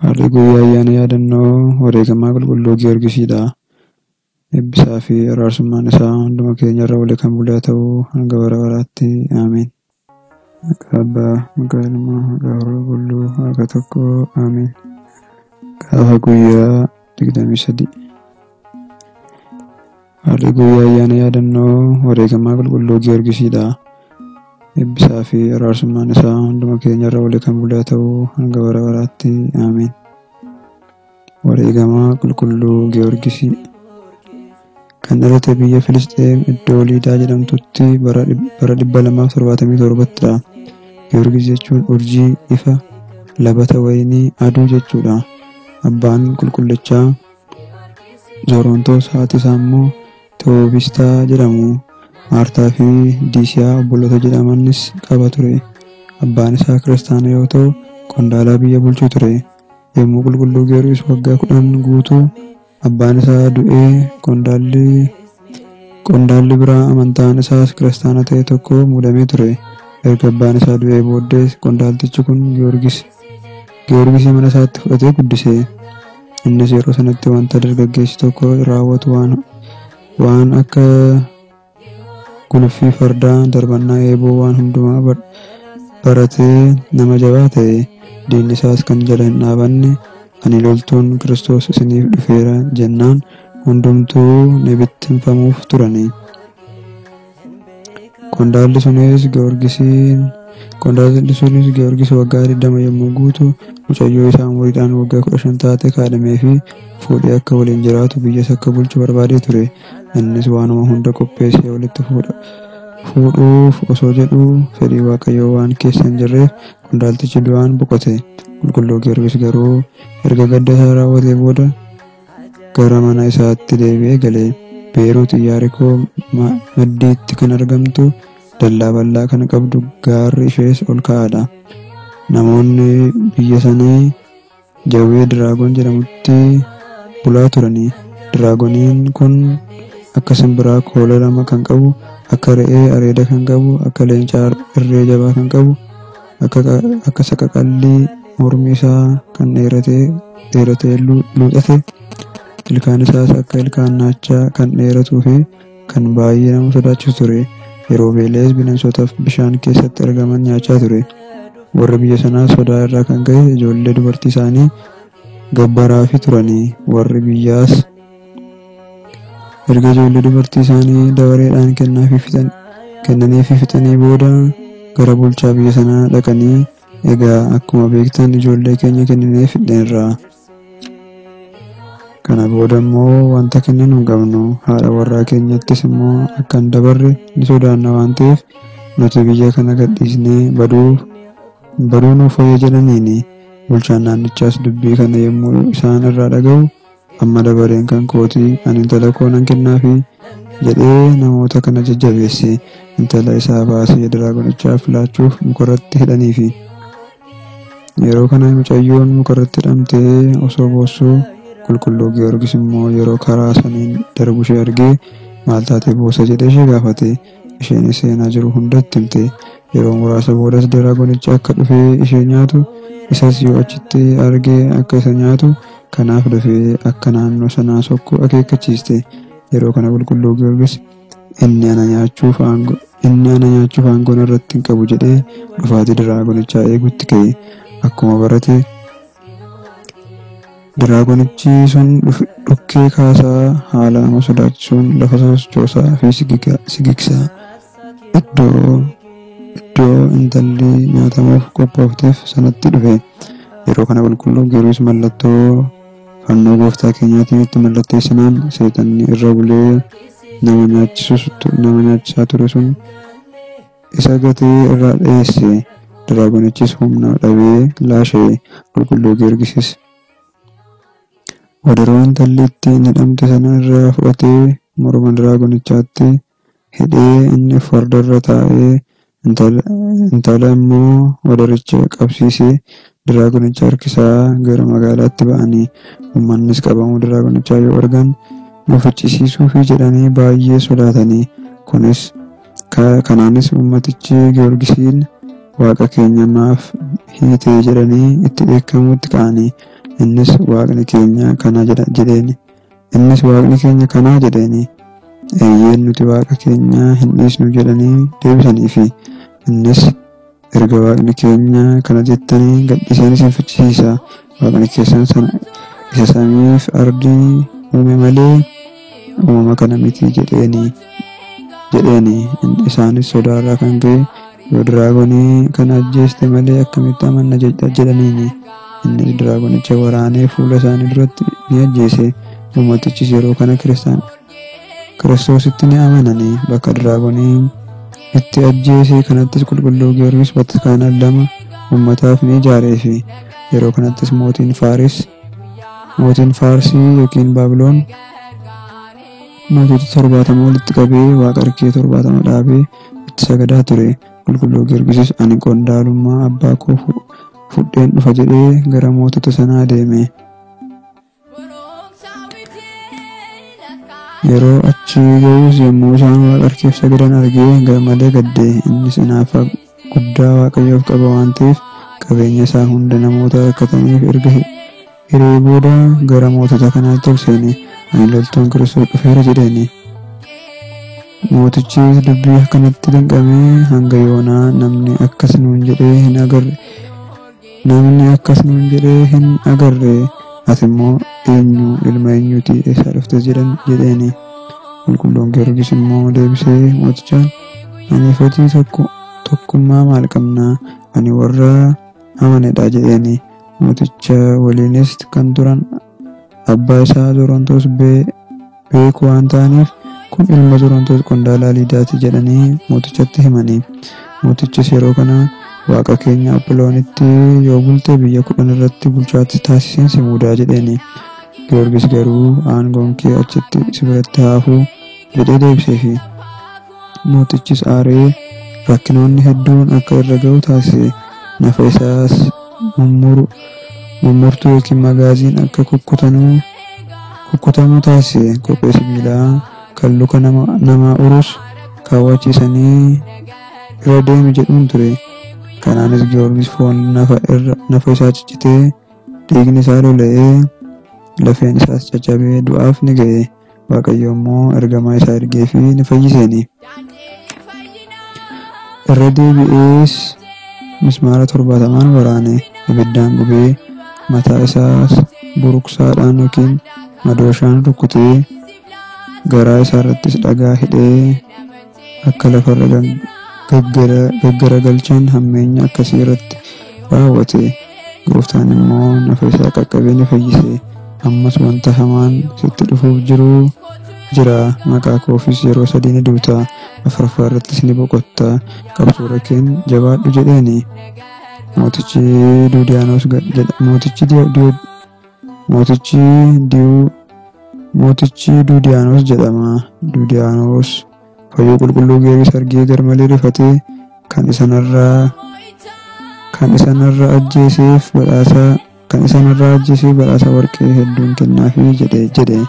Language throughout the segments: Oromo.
Harri guyyaa ayyaana yaadannoo wareegamaa qulqulluu Giyoorgisiidha. Eebbisaa fi araarsummaan isaa hunduma keenya irra waliin kan bulu haa ta'u hanga bara baraatti. Ameen. Maqaa Abbaa, maqaa Ilmaa, maqaa Hafuura Qulqulluu, Waaqa tokko. Ameen. Gaafa guyyaa 23. Harri guyyaa ayyaana yaadannoo wareegamaa qulqulluu Giyoorgisiidha. Eebbisaa fi araarsummaan isaa hunduma keenya irra waliin kan bulu haa ta'u hanga bara baraatti. Ameen. Wareegamaa qulqulluu Giyoorgisii. Kan dhalate biyya Filisxeem iddoo Liidaa jedhamtutti bara 277ttidha. Giyoorgis jechuun urjii, ifa, labata wayinii, aduu jechuudha. Abbaan qulqullichaa Zorontos, haati isaa immoo Tewoobistaa jedhamu. Maartaa fi Diisiyaa obboloota jedhamanis qaba ture. Abbaan isaa kiristaana yoo ta'u qondaalaa biyya bulchuu ture. Yommuu qulqulluu Giyoorgis waggaa 10 guutuu abbaan isaa du'ee qondaalli biraa amantaan isaas kiristaana ta'e tokko muudamee ture. Erga abbaan isaa du'ee booddees qondaaltichi kun Giyoorgisii mana isaatti fudhatee guddise. Innis yeroo sanatti wanta dargaggeessi tokko raawwatu waan akka guluffii fardaa, darbannaa eeboo waan hundumaa baratee nama jabaa ta'e. Diinni isaas kan jala hin dhaabanne, ani loltuun Kiristoos isiniif dhufeera jennaan hundumtuu ni bittinfamuuf turani. Qondaalli sunis Giyoorgis waggaa 20 yommuu guutu mucayyoo isaa umuriidhaan waggaa 15 taate kaadhimee fi fuudhee akka waliin jiraatu biyyas akka bulchu barbaadee ture. Innis waanuma hunda qopheessee walitti fuudhuuf osoo jedhuu fedhii Waaqayyoo waan keessa hin jirreef qondaaltichi du'aan boqote. Qulqulluu Giyoorgis garuu erga gadda isaa raawwatee booda gara mana isaatti deebi'ee gale. Beeruut Iyaarikoo maddiitti kan argamtu dallaa bal'aa kan qabdu, gaarri ishees ol ka'aadha. Namoonni biyya sanii jawwee Diraagon jedhamutti bulaa turani. Diraagoniin kun akka simbiraa koola 2 kan qabu, akka re'ee areeda kan qabu, akka leencaa irree jabaa kan qabu, akka saqaqallii mormi isaa kan dheeratee luuxate, ilkaan isaas akka ilkaan naachaa kan dheeratuu fi kan baay'ee nama sodaachisu ture. Yeroo beelees bineensotaaf bishaan keessatti argaman nyaachaa ture. Warri biyya sanaas sodaa irraa kan ka'e ijoollee dubartii isaanii gabbaraafi turani. Warri biyyaas erga ijoollee dubartii isaanii dabareedhaan kennaniifi fixanii booda gara bulchaa biyya sanaa dhaqanii, egaa akkuma beektan ijoollee keenya kenninee fidneerra. Kana booda immoo wanta kenninu hin qabnu. Haadha warraa keenyattis immoo akka hin dabarre ni sodaanna waan ta'eef nuti biyya kana gadhiisnee baduu nuuf wayya jedhaniini. Bulchaan naannichaas dubbii kana yommuu isaan irraa dhaga'u, amma dabareen kan kootii, ani intala koo nan kennaafi jedhee namoota kana jajjabeesse. Intala isaa baasee Diraagonichaaf laachuuf mukarratti hidhaniifi. Yeroo kana mucayyoon mukarratti hidhamtee osoo boossuu qulqulluu Giyoorgis immoo yeroo karaa saniin darbu ishee argee, maal taatee boossa jedhee ishee gaafate. Isheenis seenaa jiru hundatti himte. Yeroo muraasa boodas Diraagonichi akka dhufee ishee nyaatu, isas yoo achitti argee akka isa nyaatu, kanaaf dhufee akka naannoo sanaa sokku akeekkachiiste. Yeroo kana qulqulluu Giyoorgis inni ana nyaachuuf aangoon irratti hin qabu jedhee dhufaatii Diraagonichaa eeguutti ka'e. Akkuma barate Diraagonichi sun dhukkee kaasaa haala nama sodaachisuun lafa sochoosaa fi sigigsaa iddoo intalli nyaatamuuf qophoofteef sanatti dhufe. Yeroo kana qulqulluu Giyoorgis mallattoo fannoo gooftaa keenyaatiin itti mallatteessinaan seexanni irra bulee nama nyaachisaa ture sun isa gatee irraa dheesse. Diraagonichis humna dhabee laashee. Qulqulluu Giyoorgisis wadaroo intalli ittiin hidhamte sana irraa fudhatee morma Diraagonichaatti hidhee inni fardarra taa'ee intala immoo wadaricha qabsiisee Diraagonicha harkisaa gara magaalaatti ba'anii. Uummannis qabamuu Diraagonichaa yoo argan nu ficcisiisuufi jedhanii baay'ee sodaatanii. Kanaanis uummatichi Giyoorgisiin Waaqa keenya maaf hiitee jedhanii itti dheekkamuutti ka'anii. Innis Waaqni keenya kana jedheeni. Innis Waaqni keenya kana jedheeni. Eeyyeen nuti Waaqa keenya hin dhiisnu jedhanii deebisaniifi. Innis erga Waaqni keenya kana jettanii gadhiisanii isin fichisiisa. Waaqni keessan sana isa samiif ardii uume malee uumama kana miti jedheeni. Isaanis sodaarraa kan ka'e yoo diraagonii kana ajjeeste malee akkamitti amanna jedhaniini. Innis diraagonicha waraanee fuula isaanii duratti ni ajjeese. Uummatichis yeroo kana Kiristoositti ni amananii. Bakka diraagonii itti ajjeese kanattis qulqulluu Giyoorgis bataskaana 2 uummataaf ni ijaareefi. Yeroo kanattis mootiin Faarsii yookiin Baabiloon mootota 70 walitti qabee waaqa harkee 70 dhaabee itti sagadaa ture. Qulqulluu Giyoorgisis ani qondaalummaa abbaa koo fudheen dhufa jedhee gara mootota sanaa deeme. Yeroo achi ga'us yommuu isaan waaqa harkeef sagadan argee garmalee gadde. Innis hinaafa guddaa Waaqayyoof qaba waan ta'eef qabeenya isaa hunda namoota rakkataniif erga hiree booda gara mootota kanaatti ol seene. Ani loltuun Kiristoos dhufeera jedheeni. Mootichis dubbii kanatti danqamee hanga yoonaa namni akkas nuun jedhee hin agarre. Ati immoo eenyu ilma eenyuuti eessaa dhufte jedheeni. Qulqulluun Giyoorgis immoo deebisee mootichaan ani fatii tokkummaa maal qabna? Ani warra amanedha jedheeni. Mooticha waliinis kan turan abbaa isaa Zorontos beeku waan ta'aniif kun ilma Zorontos qondaalaa Liidaati jedhanii mootichatti himanii. Mootichis yeroo kana Waaqa keenya Apoloonitti yoo bulte biyya 10 irratti bulchaatti taasiseen si muudaa jedheeni. Giyoorgis garuu aangoon kee achitti si biratti haafuu jedhee deebiseefi. Mootichis aaree rakkinoonni hedduun akka irra ga'u taasise. Nafa isaas mummurtuu yookiin magaaziin akka kukkutamuu taasise. Kophee sibiilaa kan luka namaa urus kaawwachiisanii irra deemi jedhuun ture. Kanaanis Giyoorgis foon nafa isaa ciccitee dhiigni isaa lola'ee lafeen isaas caccabee du'aaf ni ga'e. Waaqayyo immoo ergamaa isaa ergeefi ni fayyiseeni. Irra deebi'ees mismaara 70 waraane. Ibiddaan gubee mataa isaas buruksaadhaan yookiin madooshaan rukkutee garaa isaa irrattis dhagaa hidhee akka lafarra gaggaragalchan hammeenya akkasii irratti raawwate. Gooftaan immoo nafa isaa qaqqabee ni fayyise. Ammas wanta hamaan sitti dhufuuf jira. Maqaa koofis yeroo 3 ni duuta. Afuraffaa irrattis ni boqotta. Qabsoora keen jabaadhu jedheeni. Mootichi Duudiyaanos jedhama. Duudiyaanos fayyuu qulqulluu Giyoorgis argee garmalee rifatee kan isanarraa ajjeeseef badhaasa warqee hedduun kennaafi jedhe.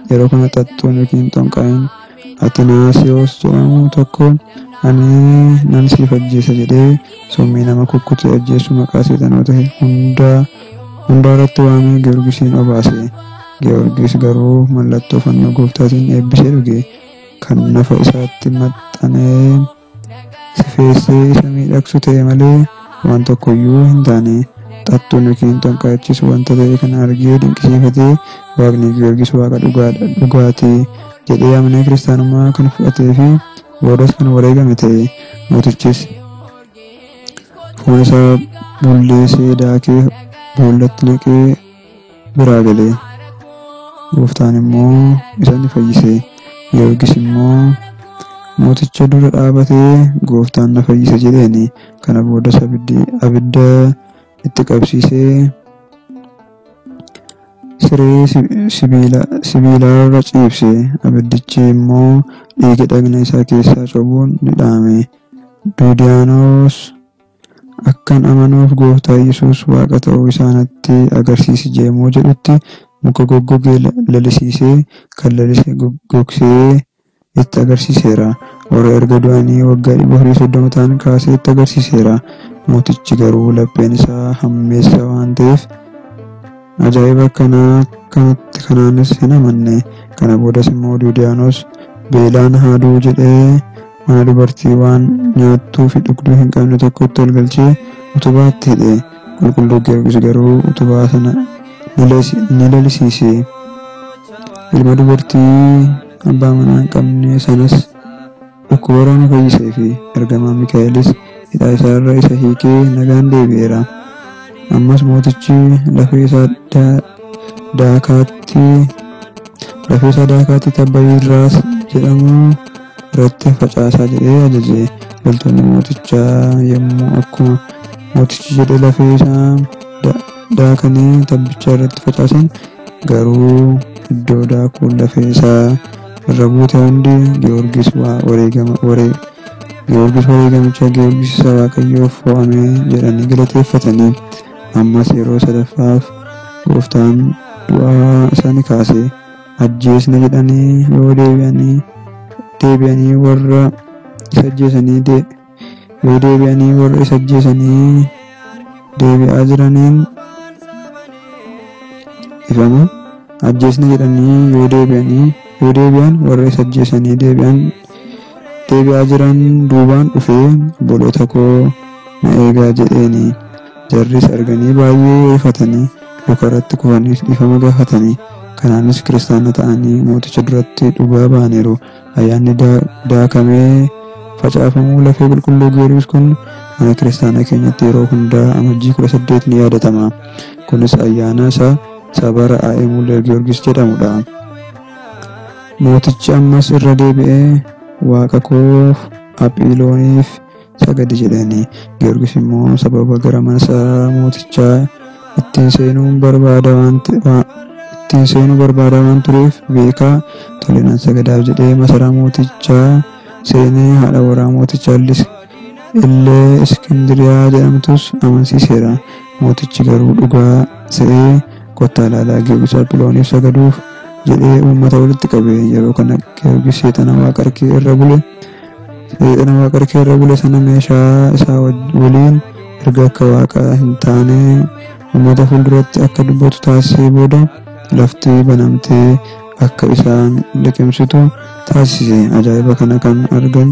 Yeroo kana xaxxoon yookiin xonqaayin Atinaasiyoos jedhamu tokko ani nan siif ajjeesa jedhee sommii nama kukkutee ajjeesu maqaa seexanoota hundaa irratti waamee Giyoorgisiin obaase. Giyoorgis garuu mallattoo fannoo gooftaatiin eebbisee dhuge. Kan nafa isaatti maxxanee sifeessee isa miidhagsu ta'e malee waan tokkoyyuu hin taane. Xaxxoon yookiin xonqaayyichis wanta ta'e kana argee dinqisiifatee Waaqni Giyoorgis Waaqa dhugaatii jedhee amanee kiristaanummaa kan fudhatee fi boodas kan wareegame ta'e. Mootichis foon isaa bulleessee daakee boollatti naqee biraa gale. Gooftaan immoo isa ni fayyise. Giyoorgis immoo mooticha dura dhaabatee gooftaan na fayyise jedheeni. Kana boodas abidda itti qabsiisee siree sibiilaarra ciibse. Abiddichi immoo dhiiga dhagna isaa keessaa cobuun ni dhaame. Duudiyaanos akkan amanuuf gooftaa Yesuus Waaqa ta'uu isaanitti agarsiisi jeemoo jedhutti muka goggogee lalisiisee kan lalise gogsee itti agarsiiseera. Warra erga du'anii waggaa 430 ta'an kaasee itti agarsiiseera. Mootichi garuu lapheen isaa hammeessa waan ta'eef Ajaa'iba kanaanis hin amanne. Kana boodas immoo Diyoodiyaanos beelaan haaduu jedhee mana dubartii waan nyaattuu fi dhugduu hin qabne tokkotti ol galchee utubaatti hidhe. Qulqulluu Giyoorgis garuu utubaa sana ni lalisiise. Ilma dubartii abbaa manaa hin qabne sanas dhukkuba irraa fayyisee fi ergamaan Mikaa'elis hidhaa isaa irraa isa hiikee nagaan deebi'eera. Ammas mootichi lafee isaa daakaatti Tabbayirraas jedhamu irratti facaasaa jedhee ajaje. Loltoonni mootichaa yommuu akkuma mootichi jedhe lafee isaa daakanii tabbicha irratti facaasan, garuu iddoo daakuun lafee isaa irra buute hundi Giyoorgis wareegamicha Giyoorgis isa Waaqayyoof fo'ame jedhanii galateeffatanii. Ammas yeroo sadaffaaf gooftaan du'aa isa ni kaase. Ajjeesna jedhanii yoo deebi'anii warra isa ajjeesanii deebi'aa jiraniin ifama. Ajjeesna jedhanii yoo deebi'an warra isa ajjeesanii deebi'aa jiran duubaan dhufee obboloota koo na eegaa jedheeni. Jarris arganii baay'ee ifatanii lukarratti kufanii dhiifama gaafatanii. Kanaanis kiristaana ta'anii mooticha duratti dhugaa ba'aniiru. Ayyaanni daakamee facaafamuu lafee qulqulluu Giyoorgis kun mana kiristaanaa keenyatti yeroo hundaa amajjii 18 ni yaadatama. Kunis ayyaana isa bara Aayemuulee Giyoorgis jedhamudha. Mootichi ammas irra deebi'ee waaqa koof Aphiilooniif sagadi jedhani. Giyoorgis immoo sababa gara mana mootichaa ittiin seenuu barbaada waan tureef beekaa tolinaan sagadaaf jedhee masaraa mootichaa seenee haadha warraa mootichaa illee Iskindiriyaa jedhamtus amansiiseera. Mootichi garuu dhugaa se'ee kottaa ilaalaa Giyoorgis Aphiilooniif sagaduuf jedhee uummata walitti qabe. Yeroo kana Giyoorgis seexana waaqa harkee irra bule sana meeshaa isaa waliin erga akka waaqa hin taane uummata fuulduratti akka dubbatu taasisee booda lafti banamtee akka isaan liqimsitu taasise. Ajaa'iba kana kan argan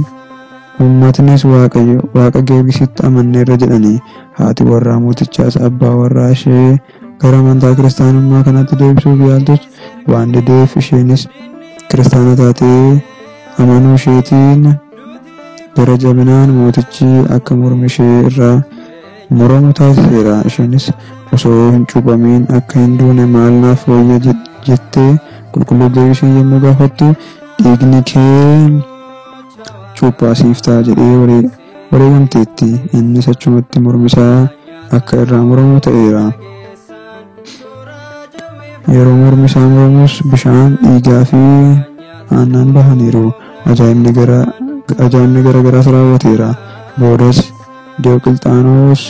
uummatnis waaqa Giyoorgisitti amanneerra jedhanii. Haati warraa mootichaas abbaa warraa ishee gara amantaa kiristaanummaa kanatti deebisuuf yaaltus waan dideef isheenis kiristaana taatee amanuu isheetiin gara jabinaan mootichi akka mormi ishee irraa muramu taasiseera. Isheenis osoo hin cuuphamiin akka hin duune maal naaf wayya jettee qulqulluu Giyoorgis yommuu gaafattu, dhiigni kee cuuphaasiiftaa jedhee wareegamteetti. Innis achumatti mormi isaa akka irraa muramu ta'eera. Yeroo mormi isaa muramus bishaan, dhiigaa fi aannan bahaniiru. Ajaa'ibni garagaraas raawwateera. Boodas Diyoqilxaanoos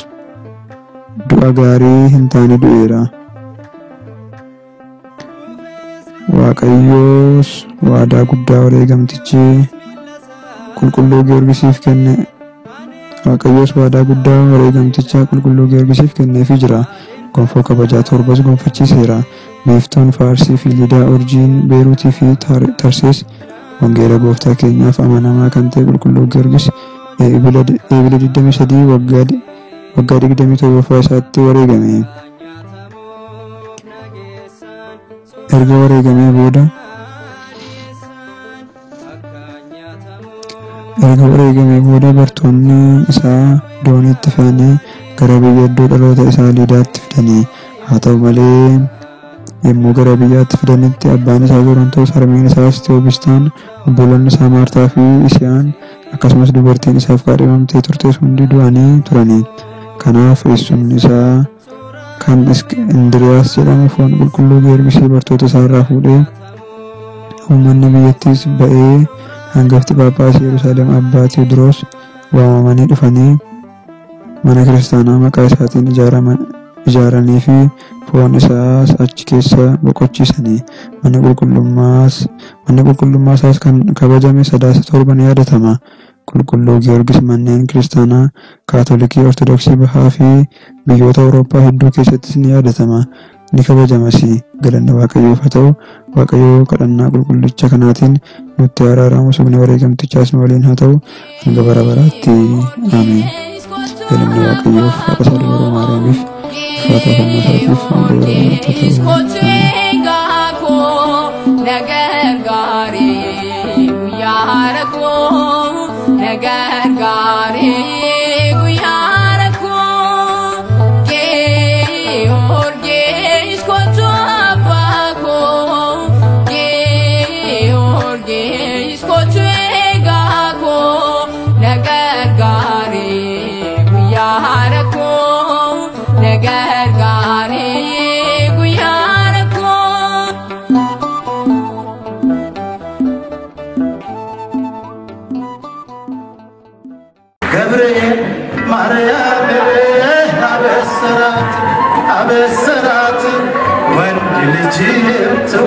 du'a gaarii hin taane du'eera. Waaqayyoos waadaa guddaa wareegamtichi qulqulluu Giyoorgisiif kenne. Waaqayyoos waadaa guddaa wareegamticha qulqulluu Giyoorgisiif kenneefii jira. Gonfoo kabajaa torbas gonfachiiseera. Biiftuun Faarsii fi Liidaa Urjiin Beeruutii fi Tarsees wangeela gooftaa keenyaaf amanamaa kan ta'e qulqulluu Giyoorgis eebila 23 waggaa 27ffaa isaatti wareegame. Erga wareegamee booda bartoonni isaa dooniitti fe'anii gara biyya iddoo dhaloota isaa Liidaatti fidanii. Haa ta'u malee yommuu gara biyyaatti fidanitti abbaan isaa Qorontos, harmeen isaas Tewoobistaan, obboloonni isaa Maartaa fi Isiyaan akkasumas dubartiin isaaf kaadhimamtee turtes hundi du'anii turani. Kanaaf eessumni isaa kan Iskindiriyaas jedhamu foon qulqulluu Giyoorgis bartoota isaa irraa fuudhee uummanni biyyattiis ba'ee hangafti Phaaphaasii Yerusaalem abbaa Tewoodiroos waamamanii dhufanii mana kiristaanaa maqaa isaatiin ijaaranii fi foon isaas achi keessa boqochiisanii. Manni qulqullummaa isaas kan kabajame 7 ni yaadatama. Qulqulluu Giyoorgis manneen kiristaanaa Kaatolikii, Ortodoksii Bahaa fi biyyoota Awurooppaa hedduu keessattis ni yaadatama. ni kabajamasi galanna waaqayyoof haa ta'u waaqayyoo kadhannaa qulqullicha kanaatiin nutti araaramu sugna wareegamtichaas nu waliin haa ta'u hanga bara baraatti ameen. Galanna waaqayyoof haqa salphoo maariyaamiif faata kannasaatiif hanga bara baraatti ta'u Abesserat, when diligent to